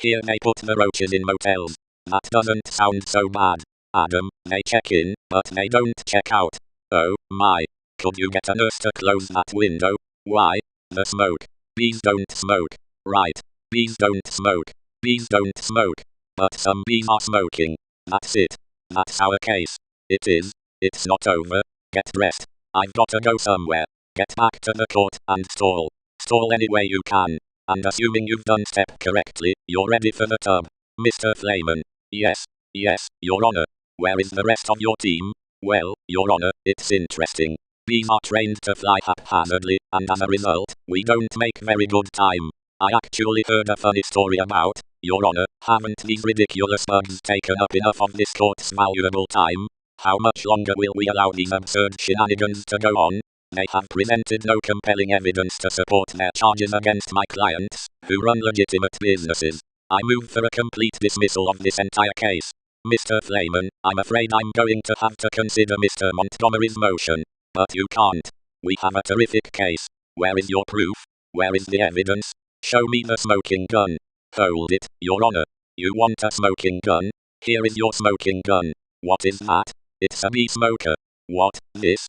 hear they put the roaches in motels. That doesn't sound so bad. Adam, they check in, but they don't check out. Oh, my. Could you get a nurse to close that window? Why? The smoke. Bees don't smoke. Right. Bees don't smoke. Bees don't smoke. But some bees are smoking. That's it. That's our case. It is. It's not over. Get dressed. I've gotta go somewhere. Get back to the court and stall. Stall any way you can. And assuming you've done step correctly, you're ready for the tub. Mr. Flayman. Yes, Your Honor. Where is the rest of your team? Well, Your Honor, it's interesting. Bees are trained to fly haphazardly, and as a result, we don't make very good time. I actually heard a funny story about, Your Honor, haven't these ridiculous bugs taken up enough of this court's valuable time? How much longer will we allow these absurd shenanigans to go on? They have presented no compelling evidence to support their charges against my clients, who run legitimate businesses. I move for a complete dismissal of this entire case. Mr. Flayman, I'm afraid I'm going to have to consider Mr. Montgomery's motion. But you can't. We have a terrific case. Where is your proof? Where is the evidence? Show me the smoking gun. Hold it, Your Honor. You want a smoking gun? Here is your smoking gun. What is that? It's a bee smoker. What? This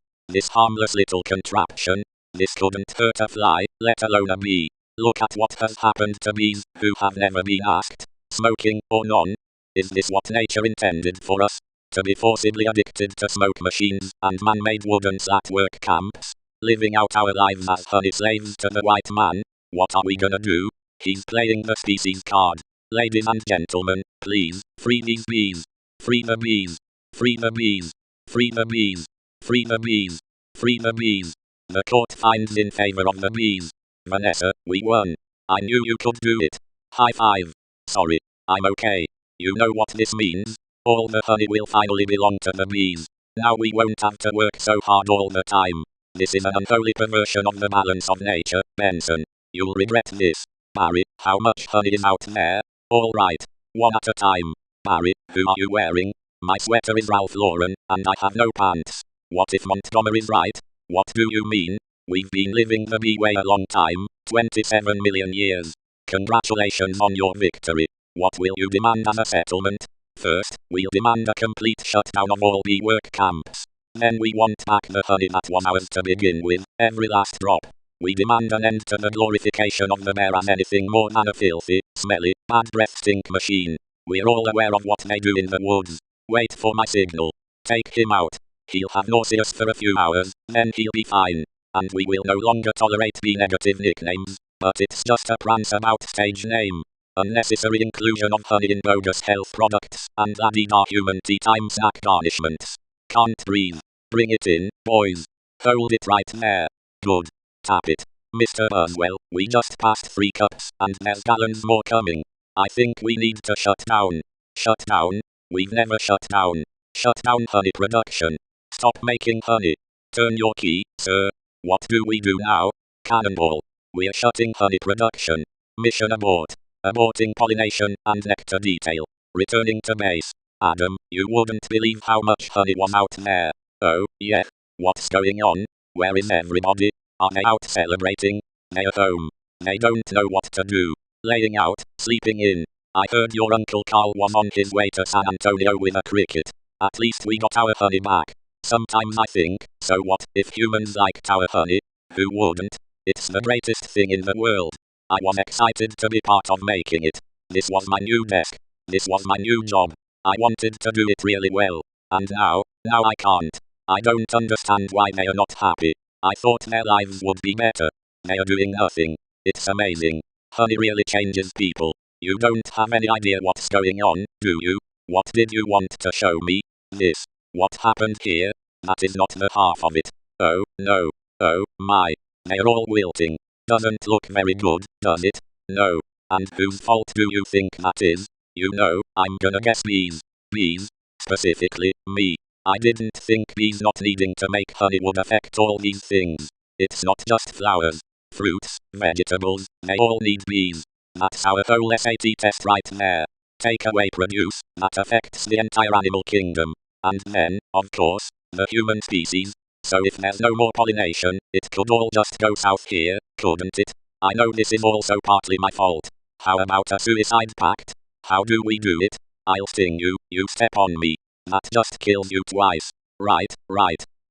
harmless little contraption? This couldn't hurt a fly, let alone a bee. Look at what has happened to bees, who have never been asked, smoking or none. Is this what nature intended for us? To be forcibly addicted to smoke machines and man-made wooden flat-work camps? Living out our lives as honey slaves to the white man? What are we gonna do? He's playing the species card. Ladies and gentlemen, please, free these bees. Free the bees. Free the bees. Free the bees. Free the bees. Free the bees. The court finds in favor of the bees. Vanessa, we won. I knew you could do it. High five. Sorry, I'm okay. You know what this means? All the honey will finally belong to the bees. Now we won't have to work so hard all the time. This is an unholy perversion of the balance of nature, Benson. You'll regret this. Barry, how much honey is out there? All right. One at a time. Barry, who are you wearing? My sweater is Ralph Lauren, and I have no pants. What if Montgomery's right? What do you mean? We've been living the bee way a long time, 27 million years. Congratulations on your victory. What will you demand as a settlement? First, we'll demand a complete shutdown of all bee work camps. Then we want back the honey that was ours to begin with, every last drop. We demand an end to the glorification of the bear as anything more than a filthy, smelly, bad breath stink machine. We're all aware of what they do in the woods. Wait for my signal. Take him out. He'll have nauseous for a few hours, then he'll be fine. And we will no longer tolerate B-negative nicknames, but it's just a prance-about stage name. Unnecessary inclusion of honey in bogus health products, and la-di-da human tea time snack garnishments. Can't breathe. Bring it in, boys. Hold it right there. Good. Tap it. Mr. Buzzwell, we just passed 3 cups, and there's gallons more coming. I think we need to shut down. Shut down? We've never shut down. Shut down honey production. Stop making honey. Turn your key, sir. What do we do now? Cannonball. We're shutting honey production. Mission abort. Aborting pollination and nectar detail. Returning to base. Adam, you wouldn't believe how much honey was out there. Oh, yeah. What's going on? Where is everybody? Are they out celebrating? They're home. They don't know what to do. Laying out, sleeping in. I heard your Uncle Carl was on his way to San Antonio with a cricket. At least we got our honey back. Sometimes I think, so what if humans liked our honey? Who wouldn't? It's the greatest thing in the world. I was excited to be part of making it. This was my new desk. This was my new job. I wanted to do it really well. And now I can't. I don't understand why they are not happy. I thought their lives would be better. They are doing nothing. It's amazing. Honey really changes people. You don't have any idea what's going on, do you? What did you want to show me? This. What happened here? That is not the half of it. Oh, no. Oh, my. They're all wilting. Doesn't look very good, does it? No. And whose fault do you think that is? You know, I'm gonna guess bees. Bees? Specifically, me. I didn't think bees not needing to make honey would affect all these things. It's not just flowers. Fruits, vegetables, they all need bees. That's our whole SAT test right there. Take away produce, that affects the entire animal kingdom. And then, of course, the human species. So if there's no more pollination, it could all just go south here, couldn't it? I know this is also partly my fault. How about a suicide pact? How do we do it? I'll sting you, you step on me. That just kills you twice. Right.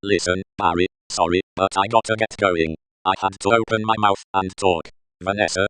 Listen, Barry, sorry, but I gotta get going. I had to open my mouth and talk. Vanessa,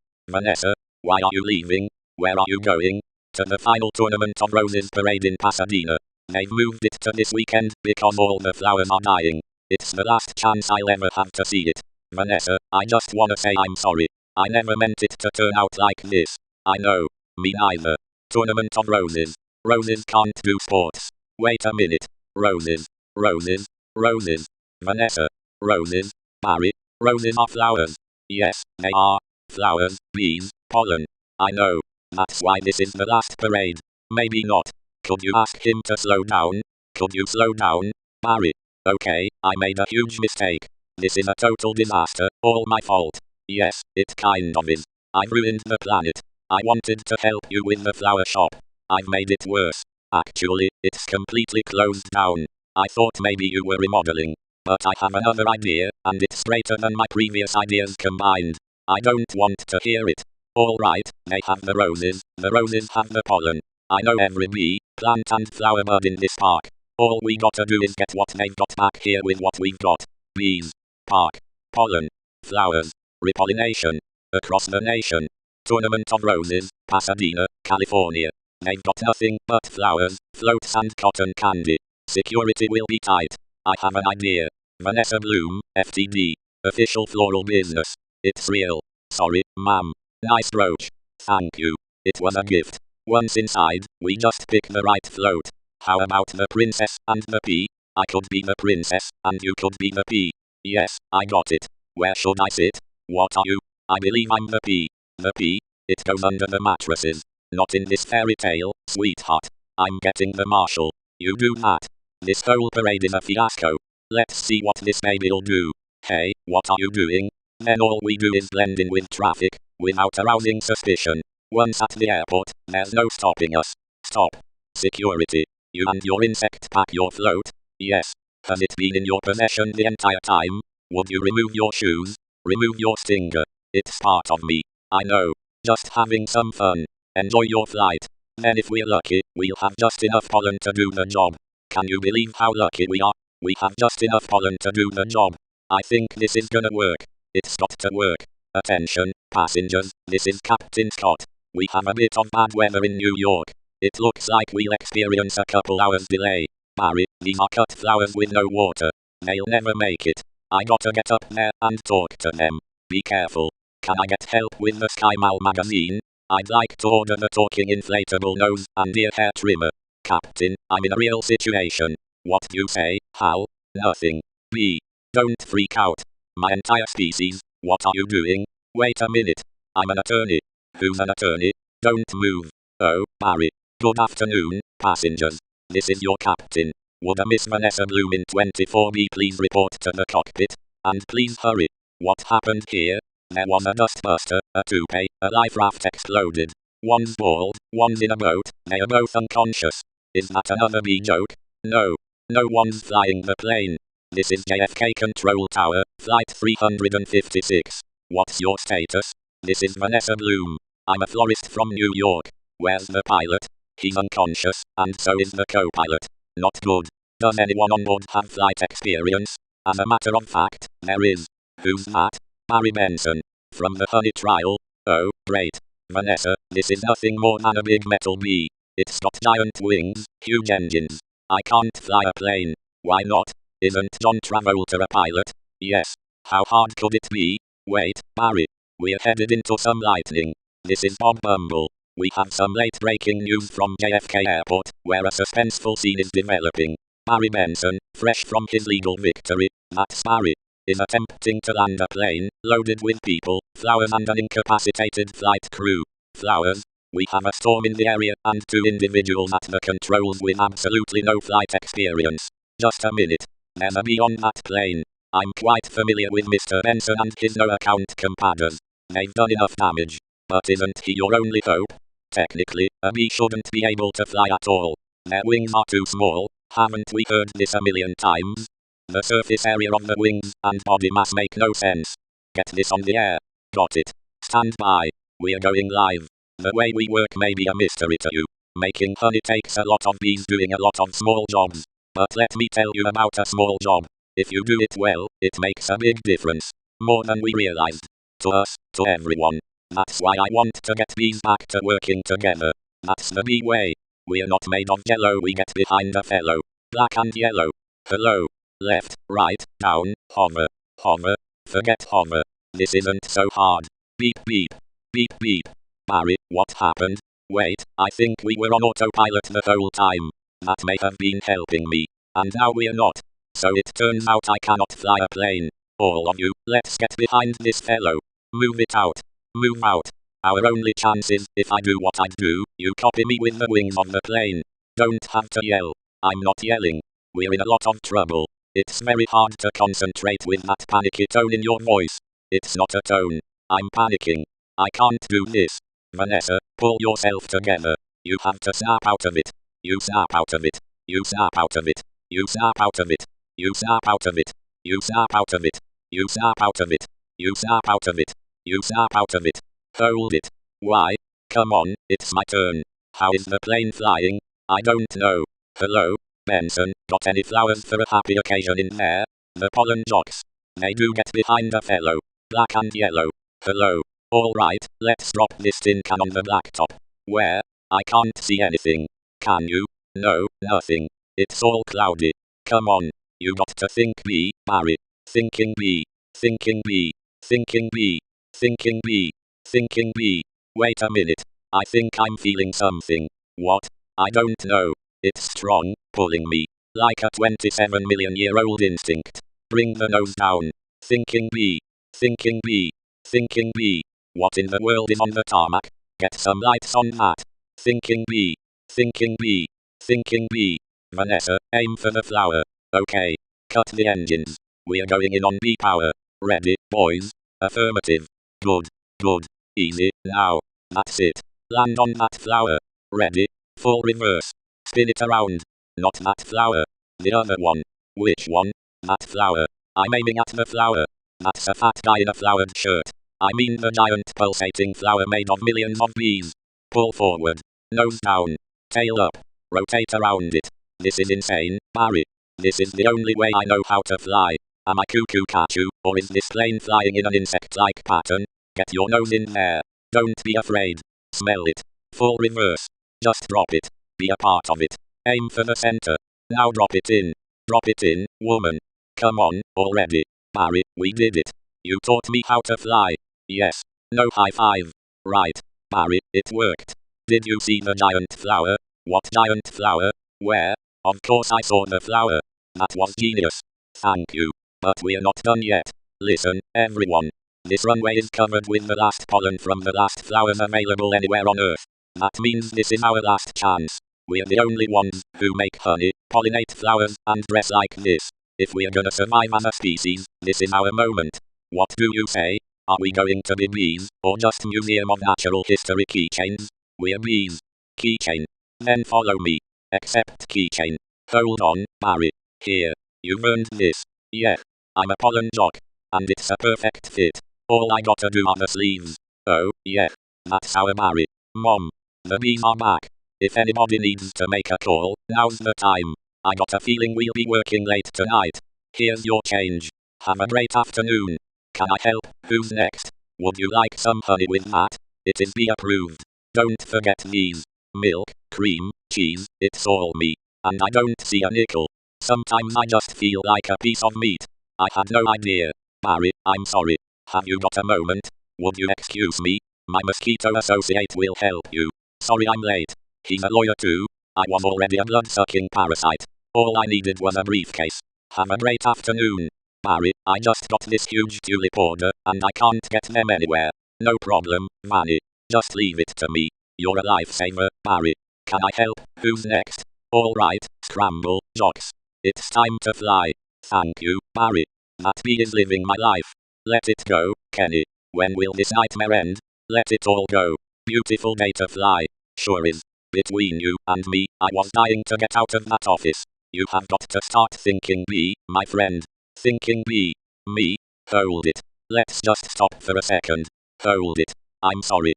why are you leaving? Where are you going? To the final Tournament of Roses parade in Pasadena. They've moved it to this weekend because all the flowers are dying. It's the last chance I'll ever have to see it. Vanessa, I just wanna say I'm sorry. I never meant it to turn out like this. I know. Me neither. Tournament of Roses. Roses can't do sports. Wait a minute. Roses. Vanessa. Roses. Barry. Roses are flowers. Yes, they are. Flowers, bees, pollen. I know. That's why this is the last parade. Maybe not. Could you ask him to slow down? Could you slow down, Barry? Okay, I made a huge mistake. This is a total disaster, all my fault. Yes, it kind of is. I've ruined the planet. I wanted to help you with the flower shop. I've made it worse. Actually, it's completely closed down. I thought maybe you were remodeling. But I have another idea, and it's greater than my previous ideas combined. I don't want to hear it. Alright, they have the roses have the pollen. I know every bee, plant and flower bud in this park. All we gotta do is get what they've got back here with what we've got. Bees, park, pollen, flowers, repollination. Across the nation. Tournament of Roses, Pasadena, California. They've got nothing but flowers, floats and cotton candy. Security will be tight. I have an idea. Vanessa Bloom, FTD. Official floral business. It's real. Sorry, ma'am. Nice brooch. Thank you. It was a gift. Once inside, we just pick the right float. How about the princess and the pea? I could be the princess, and you could be the pea. Yes, I got it. Where should I sit? What are you? I believe I'm the pea. The pea? It goes under the mattresses. Not in this fairy tale, sweetheart. I'm getting the marshal. You do that. This whole parade is a fiasco. Let's see what this baby'll do. Hey, what are you doing? Then all we do is blend in with traffic, without arousing suspicion. Once at the airport, there's no stopping us. Stop. Security. You and your insect pack your float? Yes. Has it been in your possession the entire time? Would you remove your shoes? Remove your stinger. It's part of me. I know. Just having some fun. Enjoy your flight. Then if we're lucky, we'll have just enough pollen to do the job. Can you believe how lucky we are? We have just enough pollen to do the job. I think this is gonna work. It's got to work. Attention, passengers, this is Captain Scott. We have a bit of bad weather in New York. It looks like we'll experience a couple hours delay. Barry, these are cut flowers with no water. They'll never make it. I gotta get up there and talk to them. Be careful. Can I get help with the Sky Mal magazine? I'd like to order the talking inflatable nose and ear hair trimmer. Captain, I'm in a real situation. What do you say, Hal? Nothing. B. Don't freak out. My entire species, what are you doing? Wait a minute. I'm an attorney. Who's an attorney? Don't move. Oh, Barry. Good afternoon, passengers. This is your captain. Would a Miss Vanessa Bloom in 24B please report to the cockpit? And please hurry. What happened here? There was a dustbuster, a toupee, a life raft exploded. One's bald, one's in a boat, they are both unconscious. Is that another B joke? No. No one's flying the plane. This is JFK Control Tower, Flight 356. What's your status? This is Vanessa Bloom. I'm a florist from New York. Where's the pilot? He's unconscious, and so is the co-pilot. Not good. Does anyone on board have flight experience? As a matter of fact, there is. Who's that? Barry Benson. From the Honey Trial. Oh, great. Vanessa, this is nothing more than a big metal bee. It's got giant wings, huge engines. I can't fly a plane. Why not? Isn't John Travolta a pilot? Yes. How hard could it be? Wait, Barry. We're headed into some lightning. This is Bob Bumble. We have some late breaking news from JFK Airport, where a suspenseful scene is developing. Barry Benson, fresh from his legal victory, that's Barry, is attempting to land a plane, loaded with people, flowers and an incapacitated flight crew. Flowers? We have a storm in the area and 2 individuals at the controls with absolutely no flight experience. Just a minute. There's a bee on that plane. I'm quite familiar with Mr. Benson and his no-account compadres. They've done enough damage. But isn't he your only hope? Technically, a bee shouldn't be able to fly at all. Their wings are too small. Haven't we heard this a million times? The surface area of the wings and body mass make no sense. Get this on the air. Got it. Stand by. We're going live. The way we work may be a mystery to you. Making honey takes a lot of bees doing a lot of small jobs. But let me tell you about a small job. If you do it well, it makes a big difference. More than we realized. To us, to everyone. That's why I want to get bees back to working together. That's the bee way. We're not made of jello, we get behind a fellow. Black and yellow. Hello. Left, right, down, hover. Hover. Forget hover. This isn't so hard. Beep beep. Beep beep. Barry, what happened? Wait, I think we were on autopilot the whole time. That may have been helping me. And now we're not. So it turns out I cannot fly a plane. All of you, let's get behind this fellow. Move it out. Move out. Our only chance is, if I do what I'd do, you copy me with the wings of the plane. Don't have to yell. I'm not yelling. We're in a lot of trouble. It's very hard to concentrate with that panicky tone in your voice. It's not a tone. I'm panicking. I can't do this. Vanessa, pull yourself together. You have to snap out of it. You snap out of it. You snap out of it. You snap out of it. You snap out of it. You snap out of it. You snap out of it. You snap out of it. You snap out of it. Hold it. Why? Come on, it's my turn. How is the plane flying? I don't know. Hello, Benson, got any flowers for a happy occasion in there? The pollen jocks. They do get behind a fellow. Black and yellow. Hello. Alright, let's drop this tin can on the blacktop. Where? I can't see anything. Can you? No, nothing. It's all cloudy. Come on. You got to think B, Barry. Thinking B. Thinking B. Thinking B. Thinking B. Thinking B. Wait a minute. I think I'm feeling something. What? I don't know. It's strong, pulling me. Like a 27-million-year-old instinct. Bring the nose down. Thinking B. Thinking B. Thinking B. What in the world is on the tarmac? Get some lights on that. Thinking B. Thinking B. Thinking B. Vanessa, aim for the flower. Okay. Cut the engines. We're going in on B power. Ready, boys? Affirmative. Good. Good. Easy, now. That's it. Land on that flower. Ready? Full reverse. Spin it around. Not that flower. The other one. Which one? That flower. I'm aiming at the flower. That's a fat guy in a flowered shirt. I mean the giant pulsating flower made of millions of bees. Pull forward. Nose down. Tail up. Rotate around it. This is insane, Barry. This is the only way I know how to fly. Am I cuckoo catchu, or is this plane flying in an insect-like pattern? Get your nose in there. Don't be afraid. Smell it. Full reverse. Just drop it. Be a part of it. Aim for the center. Now drop it in. Drop it in, woman. Come on, already. Barry, we did it. You taught me how to fly. Yes. No high five. Right. Barry, it worked. Did you see the giant flower? What giant flower? Where? Of course I saw the flower. That was genius. Thank you. But we're not done yet. Listen, everyone. This runway is covered with the last pollen from the last flowers available anywhere on Earth. That means this is our last chance. We're the only ones who make honey, pollinate flowers, and dress like this. If we're gonna survive as a species, this is our moment. What do you say? Are we going to be bees, or just Museum of Natural History keychains? We're bees. Keychain. Then follow me. Accept keychain. Hold on, Barry. Here. You've earned this. Yeah. I'm a pollen jock. And it's a perfect fit. All I gotta do are the sleeves. Oh, yeah. That's our Barry. Mom. The bees are back. If anybody needs to make a call, now's the time. I got a feeling we'll be working late tonight. Here's your change. Have a great afternoon. Can I help? Who's next? Would you like some honey with that? It is bee approved. Don't forget these. Milk, cream, cheese, it's all me. And I don't see a nickel. Sometimes I just feel like a piece of meat. I had no idea. Barry, I'm sorry. Have you got a moment? Would you excuse me? My mosquito associate will help you. Sorry I'm late. He's a lawyer too. I was already a blood-sucking parasite. All I needed was a briefcase. Have a great afternoon. Barry, I just got this huge tulip order, and I can't get them anywhere. No problem, Vanny. Just leave it to me. You're a lifesaver, Barry. Can I help? Who's next? Alright, scramble, jocks. It's time to fly. Thank you, Barry. That bee is living my life. Let it go, Kenny. When will this nightmare end? Let it all go. Beautiful day to fly. Sure is. Between you and me, I was dying to get out of that office. You have got to start thinking bee, my friend. Thinking bee. Me? Hold it. Let's just stop for a second. Hold it. I'm sorry,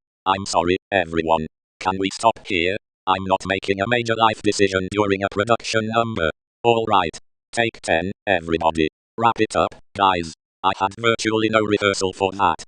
everyone. Can we stop here? I'm not making a major life decision during a production number. Alright. Take 10, everybody. Wrap it up, guys. I had virtually no rehearsal for that.